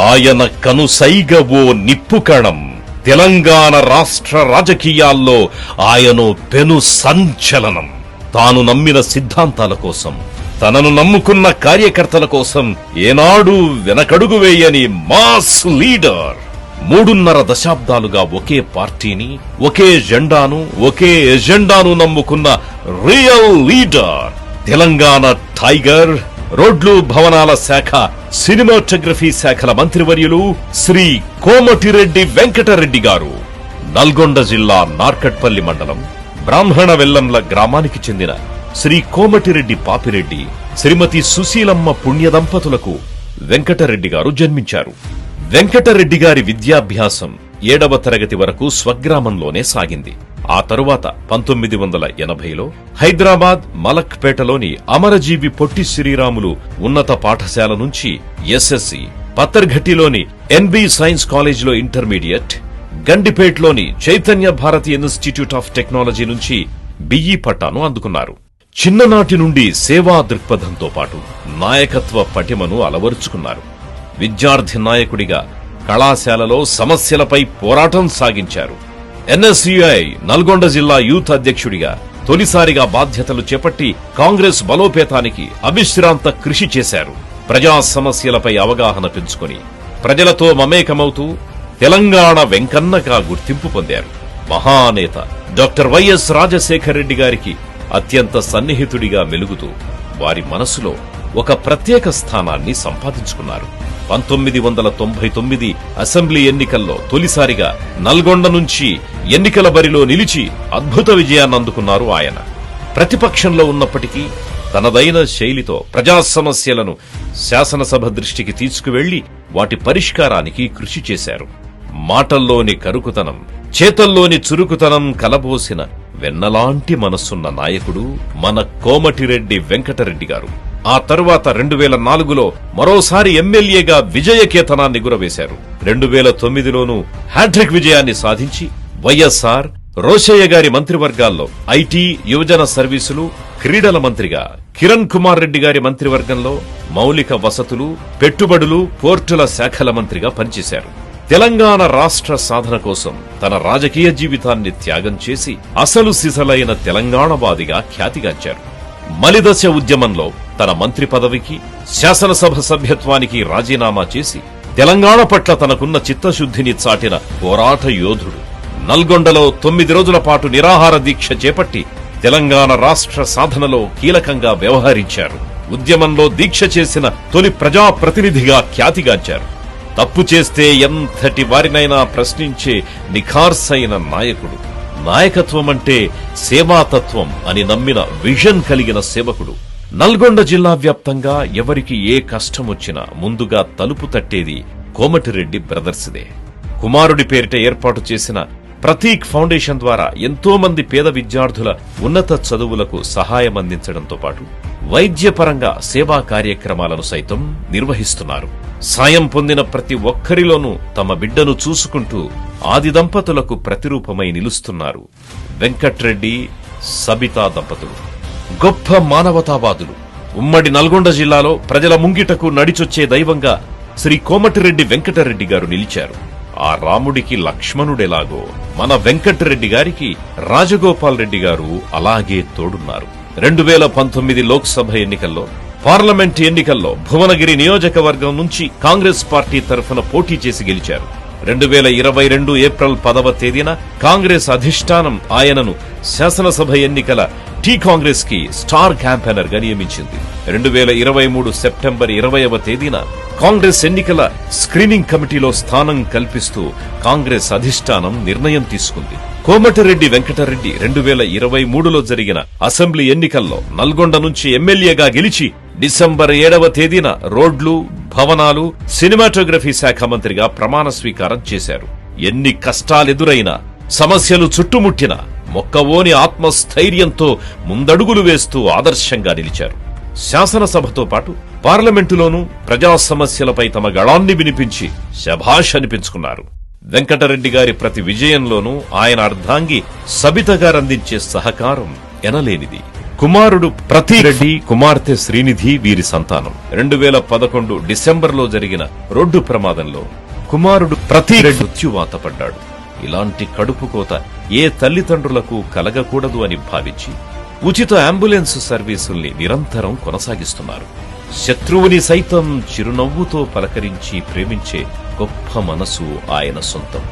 ఆయన కనుసైగ ఓ నిప్పుకణం. తెలంగాణ రాష్ట్ర రాజకీయాల్లో ఆయన పెను సంచలనం. తాను నమ్మిన సిద్ధాంతాల కోసం, తనను నమ్ముకున్న కార్యకర్తల కోసం ఏనాడు వెనకడుగు వేయని మాస్ లీడర్. 3.5 దశాబ్దాలుగా ఒకే పార్టీని, ఒకే ఎజెండాను నమ్ముకున్న రియల్ లీడర్. తెలంగాణ టైగర్. రోడ్లు, భవనాల శాఖ, సినిమాటోగ్రఫీ శాఖల మంత్రివర్యులు శ్రీ కోమటిరెడ్డి వెంకటరెడ్డి గారు. నల్గొండ జిల్లా నార్కట్పల్లి మండలం బ్రాహ్మణ వెల్లంల గ్రామానికి చెందిన శ్రీ కోమటిరెడ్డి పాపిరెడ్డి, శ్రీమతి సుశీలమ్మ పుణ్య దంపతులకు వెంకటరెడ్డి గారు జన్మించారు. వెంకటరెడ్డి గారి విద్యాభ్యాసం 7వ తరగతి వరకు స్వగ్రామంలోనే సాగింది. ఆ తరువాత 1980లో హైదరాబాద్ మలక్పేటలోని అమరజీవి పొట్టి శ్రీరాములు ఉన్నత పాఠశాల నుంచి ఎస్ఎస్సి, పత్తర్ఘట్టిలోని ఎన్బి సైన్స్ కాలేజీలో ఇంటర్మీడియట్, గండిపేట్లోని Chaitanya Bharathi institute of technology నుంచి బిఈ పట్టాను అందుకున్నారు. చిన్ననాటి నుండి సేవా దృక్పథంతో పాటు నాయకత్వ పటిమను అలవరుచుకున్నారు. విద్యార్థి నాయకుడిగా కళాశాలలో సమస్యలపై పోరాటం సాగించారు. ఎన్ఎస్యుఐ నల్గొండ జిల్లా యూత్ అధ్యక్షుడిగా తొలిసారిగా బాధ్యతలు చేపట్టి కాంగ్రెస్ బలోపేతానికి అవిశ్రాంత కృషి చేశారు. ప్రజా సమస్యలపై అవగాహన పెంచుకుని ప్రజలతో మమేకమవుతూ తెలంగాణ వెంకన్నగా గుర్తింపు పొందారు. మహానేత డాక్టర్ వైఎస్ రాజశేఖర రెడ్డి గారికి అత్యంత సన్నిహితుడిగా మెలుగుతూ వారి మనసులో ఒక ప్రత్యేక స్థానాన్ని సంపాదించుకున్నారు. 1999 అసెంబ్లీ ఎన్నికల్లో తొలిసారిగా నల్గొండ నుంచి ఎన్నికల బరిలో నిలిచి అద్భుత విజయాన్ని అందుకున్నారు ఆయన. ప్రతిపక్షంలో ఉన్నప్పటికీ తనదైన శైలితో ప్రజా సమస్యలను శాసనసభ దృష్టికి తీసుకువెళ్లి వాటి పరిష్కారానికి కృషి చేశారు. మాటల్లోని కరుకుతనం, చేతల్లోని చురుకుతనం కలబోసిన వెన్నలాంటి మనస్సున్న నాయకుడు మన కోమటిరెడ్డి వెంకటరెడ్డి గారు. ఆ తరువాత 2004లో మరోసారి ఎమ్మెల్యేగా విజయకేతనాన్ని గురవేశారు. 2009లోనూ హ్యాట్రిక్ విజయాన్ని సాధించి వైఎస్ఆర్, రోషయ్య గారి మంత్రివర్గాల్లో ఐటీ, యువజన సర్వీసులు, క్రీడల మంత్రిగా, కిరణ్ కుమార్ రెడ్డి గారి మంత్రివర్గంలో మౌలిక వసతులు, పెట్టుబడులు, పోర్టుల శాఖల మంత్రిగా పనిచేశారు. తెలంగాణ రాష్ట్ర సాధన కోసం తన రాజకీయ జీవితాన్ని త్యాగం చేసి అసలు సిసలైన తెలంగాణవాదిగా ఖ్యాతిగాంచారు. మలిదశ ఉద్యమంలో తన మంత్రి పదవికి, శాసనసభ సభ్యత్వానికి రాజీనామా చేసి తెలంగాణ పట్ల తనకున్న చిత్తశుద్ధిని చాటిన పోరాట యోధుడు. నల్గొండలో 9 రోజుల పాటు నిరాహార దీక్ష చేపట్టి తెలంగాణ రాష్ట్ర సాధనలో కీలకంగా వ్యవహరించారు. ఉద్యమంలో దీక్ష చేసిన తొలి ప్రజాప్రతినిధిగా ఖ్యాతిగాంచారు. తప్పు చేస్తే ఎంతటి వారినైనా ప్రశ్నించే నిఖార్సైన నాయకుడు. నాయకత్వమంటే సేవాతత్వం అని నమ్మిన విజన్ కలిగిన సేవకుడు. నల్గొండ జిల్లా వ్యాప్తంగా ఎవరికి ఏ కష్టమొచ్చినా ముందుగా తలుపు తట్టేది కోమటిరెడ్డి బ్రదర్స్దే. కుమారుడి పేరిట ఏర్పాటు చేసిన ప్రతీక్ ఫౌండేషన్ ద్వారా ఎంతో మంది పేద విద్యార్థుల ఉన్నత చదువులకు సహాయం అందించడంతో పాటు వైద్యపరంగా సేవా కార్యక్రమాలను సైతం నిర్వహిస్తున్నారు. సాయం పొందిన ప్రతి ఒక్కరిలోనూ తమ బిడ్డను చూసుకుంటూ ఆది దంపతులకు ప్రతిరూపమై నిలుస్తున్నారు వెంకట్రెడ్డి, సబితా దంపతులు. గొప్ప మానవతావాదులు. ఉమ్మడి నల్గొండ జిల్లాలో ప్రజల ముంగిటకు నడిచొచ్చే దైవంగా శ్రీ కోమటిరెడ్డి వెంకటరెడ్డి గారు నిలిచారు. ఆ రాముడికి లక్ష్మణుడెలాగో మన వెంకటరెడ్డి గారికి రాజగోపాల్ రెడ్డి గారు అలాగే తోడున్నారు. 2019 లోక్సభ ఎన్నికల్లో, పార్లమెంట్ ఎన్నికల్లో భువనగిరి నియోజకవర్గం నుంచి కాంగ్రెస్ పార్టీ తరఫున పోటీ చేసి గెలిచారు. 2022 ఏప్రిల్ 10వ తేదీన కాంగ్రెస్ అధిష్టానం ఆయనను శాసనసభ ఎన్నికల టీ కాంగ్రెస్ కి స్టార్ క్యాంపెయినర్ గా నియమించింది. 2023 సెప్టెంబర్ 20వ తేదీన కాంగ్రెస్ ఎన్నికల స్క్రీనింగ్ కమిటీలో స్థానం కల్పిస్తూ కాంగ్రెస్ అధిష్టానం నిర్ణయం తీసుకుంది. కోమటిరెడ్డి వెంకటరెడ్డి 2023లో జరిగిన అసెంబ్లీ ఎన్నికల్లో నల్గొండ నుంచి ఎమ్మెల్యేగా గెలిచి డిసెంబర్ 7వ తేదీన రోడ్లు, భవనాలు, సినిమాటోగ్రఫీ శాఖ మంత్రిగా ప్రమాణ స్వీకారం చేశారు. ఎన్ని కష్టాలెదురైనా, సమస్యలు చుట్టుముట్టినా మొక్కవోని ఆత్మస్థైర్యంతో ముందడుగులు వేస్తూ ఆదర్శంగా నిలిచారు. శాసనసభతో పాటు పార్లమెంటులోనూ ప్రజా సమస్యలపై తమ గళాన్ని వినిపించి శభాష్ అనిపించుకున్నారు. వెంకటరెడ్డి గారి ప్రతి విజయంలోనూ ఆయన అర్ధాంగి సబిత గారందించే సహకారం ఎనలేనిది. కుమారుడు ప్రతీక్ రెడ్డి, కుమార్తె శ్రీనిధి వీరి సంతానం. 2011 డిసెంబర్లో జరిగిన రోడ్డు ప్రమాదంలో కుమారుడు ప్రతీక్ రెడ్డి మృత్యువాత పడ్డాడు. ఇలాంటి కడుపు కోత ఏ తల్లిదండ్రులకు కలగకూడదు అని భావించి ఉచిత అంబులెన్స్ సర్వీసుల్ని నిరంతరం కొనసాగిస్తున్నారు. శత్రువుని సైతం చిరునవ్వుతో పలకరించి ప్రేమించే గొప్ప మనసు ఆయన సొంతం.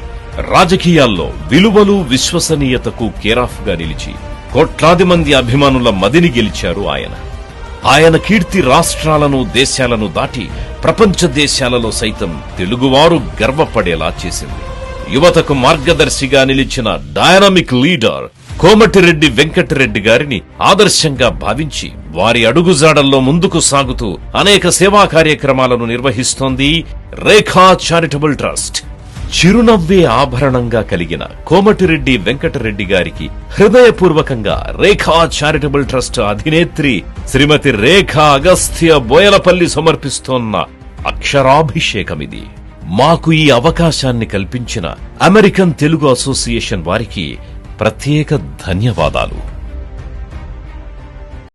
రాజకీయాల్లో విలువలు, విశ్వసనీయతకు కేరాఫ్ గా నిలిచి కోట్లాది మంది అభిమానుల మదిని గెలిచారు ఆయన. ఆయన కీర్తి రాష్ట్రాలను, దేశాలను దాటి ప్రపంచ దేశాలలో సైతం తెలుగువారు గర్వపడేలా చేసింది. యువతకు మార్గదర్శిగా నిలిచిన డైనమిక్ లీడర్ కోమటిరెడ్డి వెంకటరెడ్డి గారిని ఆదర్శంగా భావించి వారి అడుగుజాడల్లో ముందుకు సాగుతూ అనేక సేవా కార్యక్రమాలను నిర్వహిస్తోంది రేఖా చారిటబుల్ ట్రస్ట్. చిరునవ్వే ఆభరణంగా కలిగిన కోమటిరెడ్డి వెంకటరెడ్డి గారికి హృదయపూర్వకంగా రేఖా చారిటబుల్ ట్రస్ట్ అధినేత్రి శ్రీమతి రేఖా అగస్త్య బోయలపల్లి సమర్పిస్తోన్న అక్షరాభిషేకమిది. మాకు ఈ అవకాశాన్ని కల్పించిన అమెరికన్ తెలుగు అసోసియేషన్ వారికి ప్రత్యేక ధన్యవాదాలు.